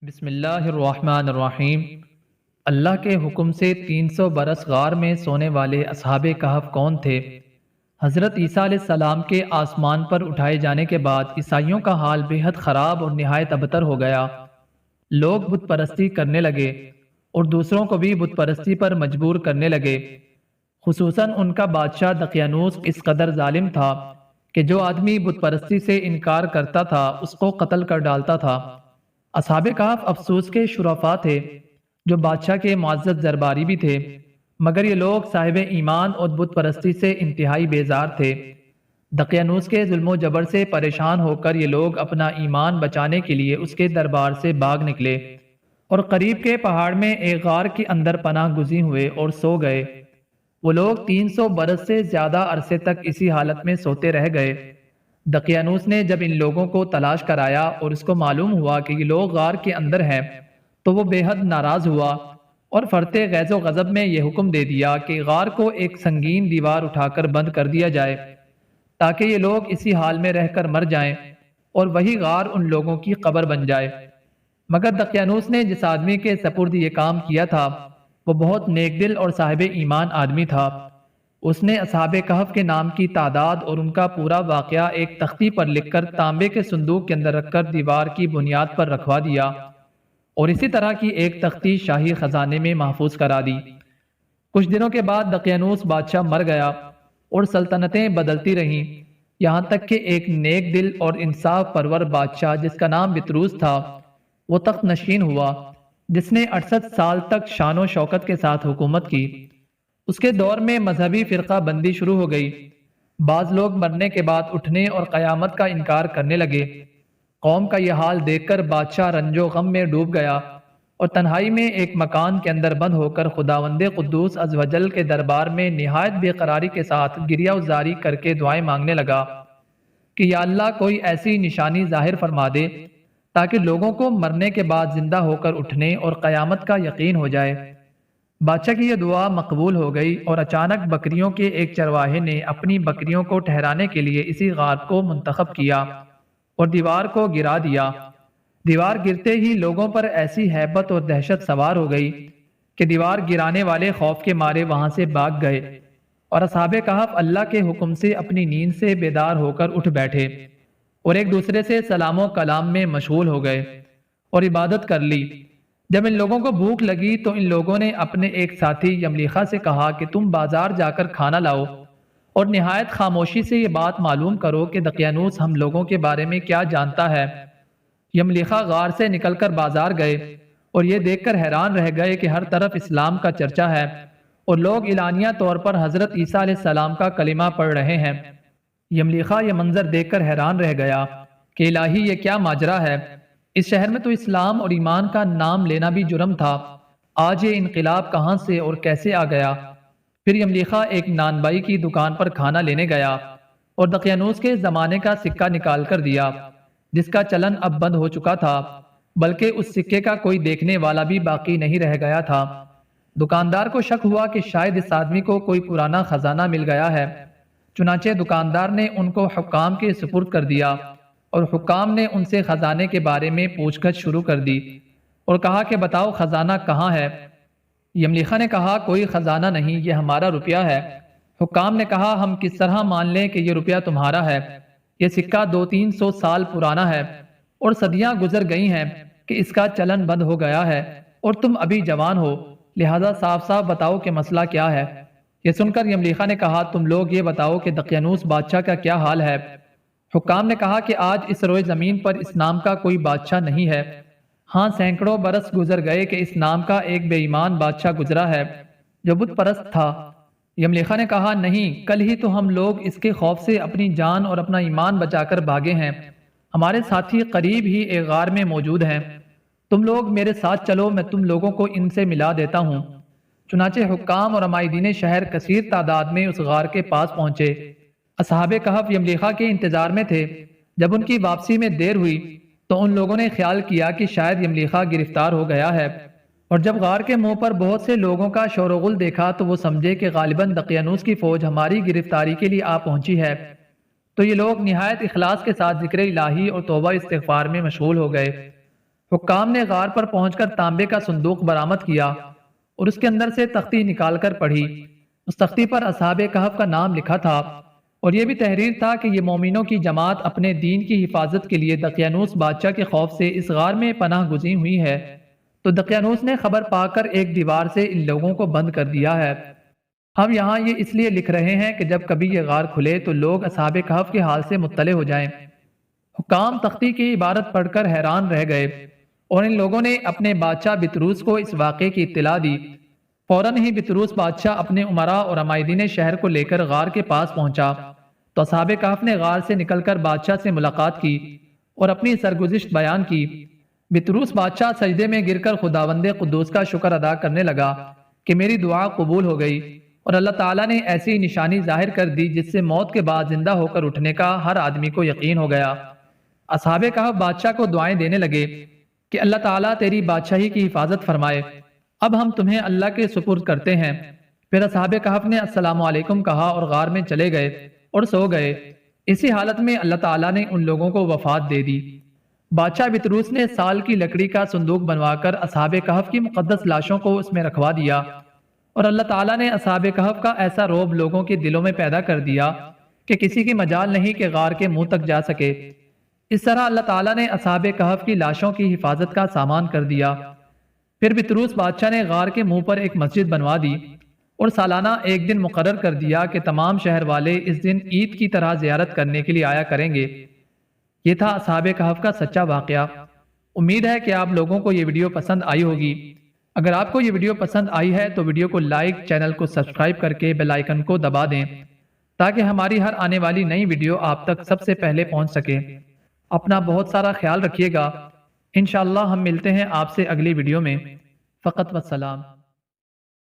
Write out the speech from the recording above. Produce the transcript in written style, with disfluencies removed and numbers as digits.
بسم اللہ الرحمن الرحیم۔ اللہ کے حکم سے 300 برس غار میں سونے والے اصحاب کہف کون تھے؟ حضرت عیسیٰ علیہ السلام کے آسمان پر اٹھائے جانے کے بعد عیسائیوں کا حال بے حد خراب اور نہایت ابتر ہو گیا۔ لوگ بت پرستی کرنے لگے اور دوسروں کو بھی بت پرستی پر مجبور کرنے لگے۔ خصوصاً ان کا بادشاہ دقیانوس اس قدر ظالم تھا کہ جو آدمی بت پرستی سے انکار کرتا تھا اس کو قتل کر ڈالتا تھا۔ اصحاب کہف افسوس کے شرفاء تھے جو بادشاہ کے معزز درباری بھی تھے، مگر یہ لوگ صاحب ایمان اور بت پرستی سے انتہائی بیزار تھے۔ دقیانوس کے ظلم و جبر سے پریشان ہو کر یہ لوگ اپنا ایمان بچانے کے لیے اس کے دربار سے بھاگ نکلے اور قریب کے پہاڑ میں ایک غار کے اندر پناہ گزین ہوئے اور سو گئے۔ وہ لوگ 300 برس سے زیادہ عرصے تک اسی حالت میں سوتے رہ گئے۔ دقیانوس نے جب ان لوگوں کو تلاش کرایا اور اس کو معلوم ہوا کہ یہ لوگ غار کے اندر ہیں تو وہ بے حد ناراض ہوا اور فرتے غیظ و غضب میں یہ حکم دے دیا کہ غار کو ایک سنگین دیوار اٹھا کر بند کر دیا جائے تاکہ یہ لوگ اسی حال میں رہ کر مر جائیں اور وہی غار ان لوگوں کی قبر بن جائے۔ مگر دقیانوس نے جس آدمی کے سپرد یہ کام کیا تھا وہ بہت نیک دل اور صاحب ایمان آدمی تھا۔ اس نے اصحاب کہف کے نام کی تعداد اور ان کا پورا واقعہ ایک تختی پر لکھ کر تانبے کے صندوق کے اندر رکھ کر دیوار کی بنیاد پر رکھوا دیا اور اسی طرح کی ایک تختی شاہی خزانے میں محفوظ کرا دی۔ کچھ دنوں کے بعد دقیانوس بادشاہ مر گیا اور سلطنتیں بدلتی رہیں، یہاں تک کہ ایک نیک دل اور انصاف پرور بادشاہ جس کا نام بطروس تھا وہ تخت نشین ہوا، جس نے 68 سال تک شان و شوکت کے ساتھ حکومت کی۔ اس کے دور میں مذہبی فرقہ بندی شروع ہو گئی۔ بعض لوگ مرنے کے بعد اٹھنے اور قیامت کا انکار کرنے لگے۔ قوم کا یہ حال دیکھ کر بادشاہ رنج و غم میں ڈوب گیا اور تنہائی میں ایک مکان کے اندر بند ہو کر خداوند قدوس عز و جل کے دربار میں نہایت بے قراری کے ساتھ گریہ وزاری کر کے دعائیں مانگنے لگا کہ یا اللہ کوئی ایسی نشانی ظاہر فرما دے تاکہ لوگوں کو مرنے کے بعد زندہ ہو کر اٹھنے اور قیامت کا یقین ہو جائے۔ بادشاہ کی یہ دعا مقبول ہو گئی اور اچانک بکریوں کے ایک چرواہے نے اپنی بکریوں کو ٹھہرانے کے لیے اسی غار کو منتخب کیا اور دیوار کو گرا دیا۔ دیوار گرتے ہی لوگوں پر ایسی ہیبت اور دہشت سوار ہو گئی کہ دیوار گرانے والے خوف کے مارے وہاں سے بھاگ گئے اور اصحاب کہف اللہ کے حکم سے اپنی نیند سے بیدار ہو کر اٹھ بیٹھے اور ایک دوسرے سے سلام و کلام میں مشغول ہو گئے اور عبادت کر لی۔ جب ان لوگوں کو بھوک لگی تو ان لوگوں نے اپنے ایک ساتھی یملیخا سے کہا کہ تم بازار جا کر کھانا لاؤ اور نہایت خاموشی سے یہ بات معلوم کرو کہ دقیانوس ہم لوگوں کے بارے میں کیا جانتا ہے۔ یملیخا غار سے نکل کر بازار گئے اور یہ دیکھ کر حیران رہ گئے کہ ہر طرف اسلام کا چرچا ہے اور لوگ اعلانیہ طور پر حضرت عیسیٰ علیہ السلام کا کلمہ پڑھ رہے ہیں۔ یملیخا یہ منظر دیکھ کر حیران رہ گیا کہ الہی یہ کیا ماجرا ہے، اس شہر میں تو اسلام اور ایمان کا نام لینا بھی جرم تھا، آج یہ انقلاب کہاں سے اور کیسے آ گیا؟ پھر یملیخا ایک نان بائی کی دکان پر کھانا لینے گیا اور دقیانوس کے زمانے کا سکہ نکال کر دیا جس کا چلن اب بند ہو چکا تھا، بلکہ اس سکے کا کوئی دیکھنے والا بھی باقی نہیں رہ گیا تھا۔ دکاندار کو شک ہوا کہ شاید اس آدمی کو کوئی پرانا خزانہ مل گیا ہے، چنانچہ دکاندار نے ان کو حکام کے سپرد کر دیا اور حکام نے ان سے خزانے کے بارے میں پوچھ گچھ شروع کر دی اور کہا کہ بتاؤ خزانہ کہاں ہے؟ یملیخا نے کہا کوئی خزانہ نہیں، یہ ہمارا روپیہ ہے۔ حکام نے کہا ہم کس طرح مان لیں کہ یہ روپیہ تمہارا ہے؟ یہ سکہ 200-300 سال پرانا ہے اور صدیاں گزر گئی ہیں کہ اس کا چلن بند ہو گیا ہے اور تم ابھی جوان ہو، لہذا صاف صاف بتاؤ کہ مسئلہ کیا ہے؟ یہ سن کر یملیخا نے کہا تم لوگ یہ بتاؤ کہ دقیانوس بادشاہ کا کیا حال ہے؟ حکام نے کہا کہ آج اس روئے زمین پر اس نام کا کوئی بادشاہ نہیں ہے، ہاں سینکڑوں برس گزر گئے کہ اس نام کا ایک بے ایمان بادشاہ گزرا ہے جو بت پرست تھا۔ یملیخا نے کہا نہیں، کل ہی تو ہم لوگ اس کے خوف سے اپنی جان اور اپنا ایمان بچا کر بھاگے ہیں، ہمارے ساتھی قریب ہی ایک غار میں موجود ہیں، تم لوگ میرے ساتھ چلو، میں تم لوگوں کو ان سے ملا دیتا ہوں۔ چنانچہ حکام اور عمائدین شہر کثیر تعداد میں اس غار کے پاس پہنچے۔ اصحاب کہف یملیخا کے انتظار میں تھے۔ جب ان کی واپسی میں دیر ہوئی تو ان لوگوں نے خیال کیا کہ شاید یملیخا گرفتار ہو گیا ہے، اور جب غار کے منہ پر بہت سے لوگوں کا شور و غل دیکھا تو وہ سمجھے کہ غالباً دقیانوس کی فوج ہماری گرفتاری کے لیے آ پہنچی ہے، تو یہ لوگ نہایت اخلاص کے ساتھ ذکر الہی اور توبہ استغفار میں مشغول ہو گئے۔ حکام نے غار پر پہنچ کر تانبے کا صندوق برآمد کیا اور اس کے اندر سے تختی نکال کر پڑھی۔ اس تختی پر اصحاب کہف کا نام لکھا تھا اور یہ بھی تحریر تھا کہ یہ مومنوں کی جماعت اپنے دین کی حفاظت کے لیے دقیانوس بادشاہ کے خوف سے اس غار میں پناہ گزین ہوئی ہے۔ تو دقیانوس نے خبر پا کر ایک دیوار سے ان لوگوں کو بند کر دیا ہے۔ ہم یہاں یہ اس لیے لکھ رہے ہیں کہ جب کبھی یہ غار کھلے تو لوگ اصحاب کہف کے حال سے مطلع ہو جائیں۔ حکام تختی کی عبارت پڑھ کر حیران رہ گئے اور ان لوگوں نے اپنے بادشاہ بطروس کو اس واقعے کی اطلاع دی۔ فوراً ہی بطروس بادشاہ اپنے امراء اور عمائدین شہر کو لے کر غار کے پاس پہنچا تو اصحاب کہف نے غار سے نکل کر بادشاہ سے ملاقات کی اور اپنی سرگزشت بیان کی۔ بطروس بادشاہ سجدے میں گر کر خداوند قدوس کا شکر ادا کرنے لگا کہ میری دعا قبول ہو گئی اور اللہ تعالیٰ نے ایسی نشانی ظاہر کر دی جس سے موت کے بعد زندہ ہو کر اٹھنے کا ہر آدمی کو یقین ہو گیا۔ اصحاب کہف بادشاہ کو دعائیں دینے لگے کہ اللہ تعالیٰ تیری بادشاہی کی حفاظت فرمائے، اب ہم تمہیں اللہ کے سپرد کرتے ہیں۔ پھر اصحاب کہف نے السلام علیکم کہا اور غار میں چلے گئے اور سو گئے۔ اسی حالت میں اللہ تعالیٰ نے ان لوگوں کو وفات دے دی۔ بادشاہ بطروس نے سال کی لکڑی کا صندوق بنوا کر اصحاب کہف کی مقدس لاشوں کو اس میں رکھوا دیا اور اللہ تعالیٰ نے اصحاب کہف کا ایسا روب لوگوں کے دلوں میں پیدا کر دیا کہ کسی کی مجال نہیں کہ غار کے منہ تک جا سکے۔ اس طرح اللہ تعالیٰ نے اصحاب کہف کی لاشوں کی حفاظت کا سامان کر دیا۔ پھر بطروس بادشاہ نے غار کے منہ پر ایک مسجد بنوا دی اور سالانہ ایک دن مقرر کر دیا کہ تمام شہر والے اس دن عید کی طرح زیارت کرنے کے لیے آیا کریں گے۔ یہ تھا اصحاب کہف کا سچا واقعہ۔ امید ہے کہ آپ لوگوں کو یہ ویڈیو پسند آئی ہوگی۔ اگر آپ کو یہ ویڈیو پسند آئی ہے تو ویڈیو کو لائک، چینل کو سبسکرائب کر کے بیل آئیکن کو دبا دیں تاکہ ہماری ہر آنے والی نئی ویڈیو آپ تک سب سے پہلے پہنچ سکے۔ اپنا بہت سارا خیال رکھیے گا۔ انشاءاللہ ہم ملتے ہیں آپ سے اگلی ویڈیو میں۔ فقط والسلام۔